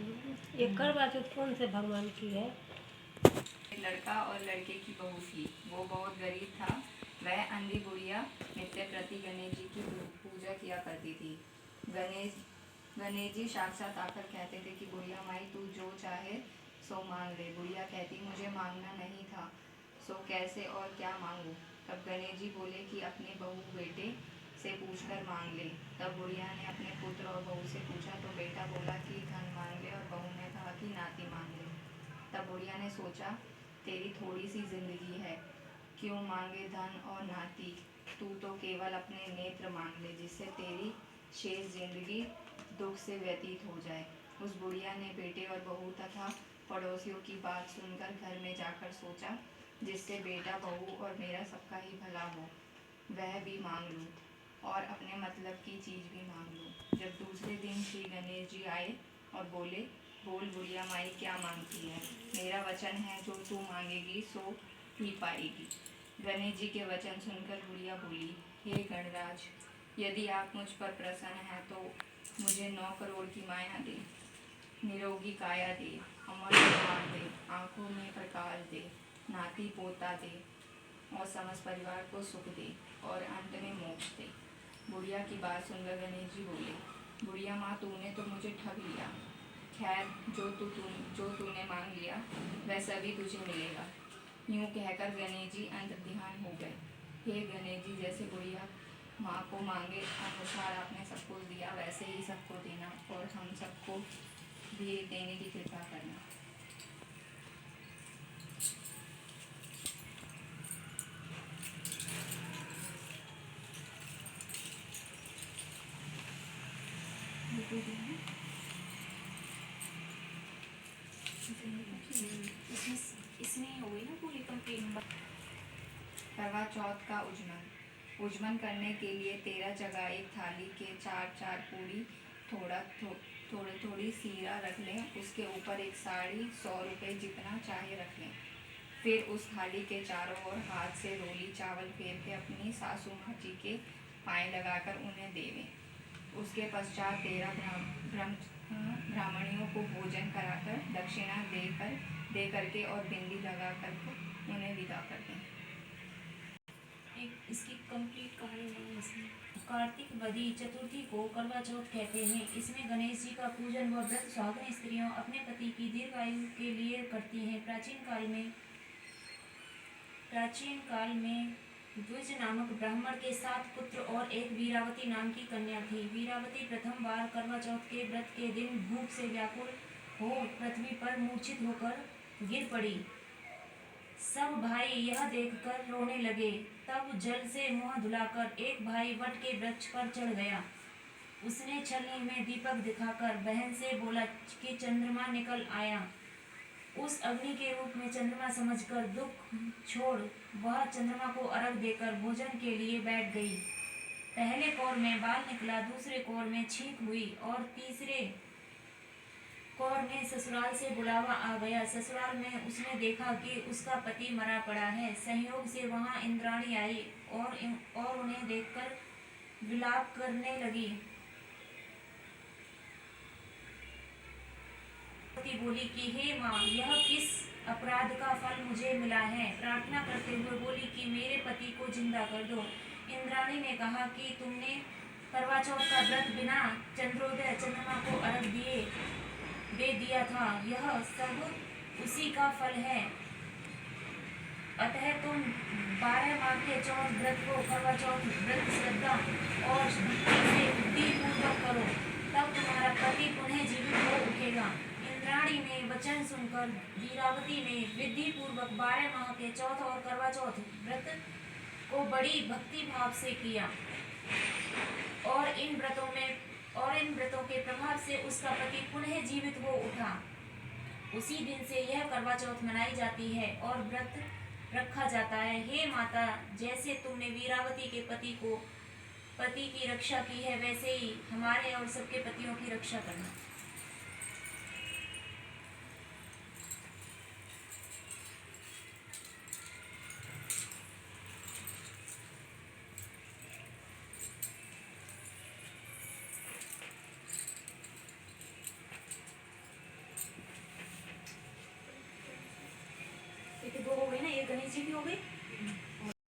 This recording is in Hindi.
ये करवा चौथ कौन से भगवान की है? एक लड़का और लड़के की बहू थी। वो बहुत गरीब था। वह अंधी गुड़िया नित्य प्रति गणेश जी की पूजा किया करती थी। गणेश जी साक्षात आकर कहते थे कि गुड़िया माई तू जो चाहे सो मांग ले। गुड़िया कहती मुझे मांगना नहीं था, सो कैसे और क्या मांगू। तब गणेश जी बोले कि अपने बहू बेटे से पूछकर मांग ले। तब गुड़िया ने अपने पुत्र और बहू से पूछा तो बेटा बोला कि धन मांग ले और बहू ने कहा कि नाती मांग ले। तब गुड़िया ने सोचा तेरी थोड़ी सी जिंदगी है, क्यों मांगे धन और नाती। तू तो केवल अपने नेत्र मांग ले, जिससे तेरी शेष जिंदगी दुख से व्यतीत हो जाए। उस बुढ़िया ने बेटे और बहू तथा पड़ोसियों की बात सुनकर घर में जाकर सोचा जिससे बेटा बहू और मेरा सबका ही भला हो, वह भी मांग लूँ और अपने मतलब की चीज़ भी मांग लूँ। जब दूसरे दिन श्री गणेश जी आए और बोले बोल बुढ़िया माई क्या मांगती है, मेरा वचन है जो तू मांगेगी सो ही पाएगी। गणेश जी के वचन सुनकर बुढ़िया बोली हे गणराज, यदि आप मुझ पर प्रसन्न हैं तो मुझे 9 करोड़ की माया दे, निरोगी काया दे, अमर सम्मान दे, आँखों में प्रकाश दे, नाती पोता दे और समस्त परिवार को सुख दे और अंत में मोक्ष दे। बुढ़िया की बात सुनकर गणेश जी बोले बुढ़िया माँ तूने तो मुझे ठग लिया। खैर जो तूने मांग लिया वह सभी तुझे मिलेगा। यूँ कहकर गणेश जी अंतर्ध्यान हो गए। हे गणेश जी, जैसे बुढ़िया माँ को मांगे अनुसार आपने सबको दिया, वैसे ही सबको देना और हम सबको भी देने की कृपा करना। इसमें हो गई ना पूरी कंप्लीट। करवा चौथ का उजमन करने के लिए 13 जगह एक थाली के 4 पूरी थोड़ी सीरा रख लें। उसके ऊपर एक साड़ी 100 रुपये जितना चाहे रख लें। फिर उस थाली के चारों ओर हाथ से रोली चावल फेर के अपनी सासू माँ जी के पाँव लगाकर उन्हें देवें। उसके पश्चात 13 ब्राह्मणियों को भोजन कराकर दक्षिणा दे करके और बिंदी लगा कर उन्हें विदा कर दें। इसकी कंप्लीट कहानी नहीं है इसमें। कार्तिक बदी चतुर्थी को करवा चौथ कहते हैं। इसमें गणेश जी का पूजन व व्रत सुहागन स्त्रियों अपने पति की दीर्घायु के लिए करती हैं। प्राचीन काल में द्विज नामक ब्राह्मण के 7 पुत्र और एक वीरावती नाम की कन्या थी। वीरावती प्रथम बार करवा चौथ के व्रत के दिन भूख से व्याकुल हो पृथ्वी पर मूर्छित होकर गिर पड़ी। सब भाई यह देखकर रोने लगे। तब जल से मुंह धुलाकर एक भाई वट के वृक्ष पर चढ़ गया। उसने छलनी में दीपक दिखाकर बहन से बोला कि चंद्रमा निकल आया। उस अग्नि के रूप में चंद्रमा समझकर दुख छोड़ वह चंद्रमा को अर्घ देकर भोजन के लिए बैठ गई। पहले कौर में बाल निकला, दूसरे कौर में छींक हुई और तीसरे कौर में ससुराल से बुलावा आ गया। ससुराल में उसने देखा कि उसका पति मरा पड़ा है। संयोग से वहां इंद्राणी आई और उन्हें देखकर विलाप करने लगी। पति बोली कि हे माँ, यह किस अपराध का फल मुझे मिला है। प्रार्थना करते हुए बोली कि मेरे पति को जिंदा कर दो। इंद्राणी ने कहा कि तुमने करवा चौथ का व्रत बिना चंद्रोदय चंद्रमा को अर्घ दे दिया था, यह सब उसी का फल है। अतः तुम 12 माह के चौथ व्रत को करवा चौथ व्रत श्रद्धा और भक्ति से विधिपूर्वक करो, तब तुम्हारा पति पुनः जीवित हो उठेगा। इंद्राणी ने वचन सुनकर वीरावती ने विधि पूर्वक 12 माह के चौथ और करवा चौथ व्रत को बड़ी भक्ति भाव से किया और इन व्रतों के प्रभाव से उसका पति पुनः जीवित हो उठा। उसी दिन से यह करवा चौथ मनाई जाती है और व्रत रखा जाता है। हे माता, जैसे तुमने वीरावती के पति की रक्षा की है, वैसे ही हमारे और सबके पतियों की रक्षा करना। ये तो दो हो गई ना, एक गणेश जी की हो गई।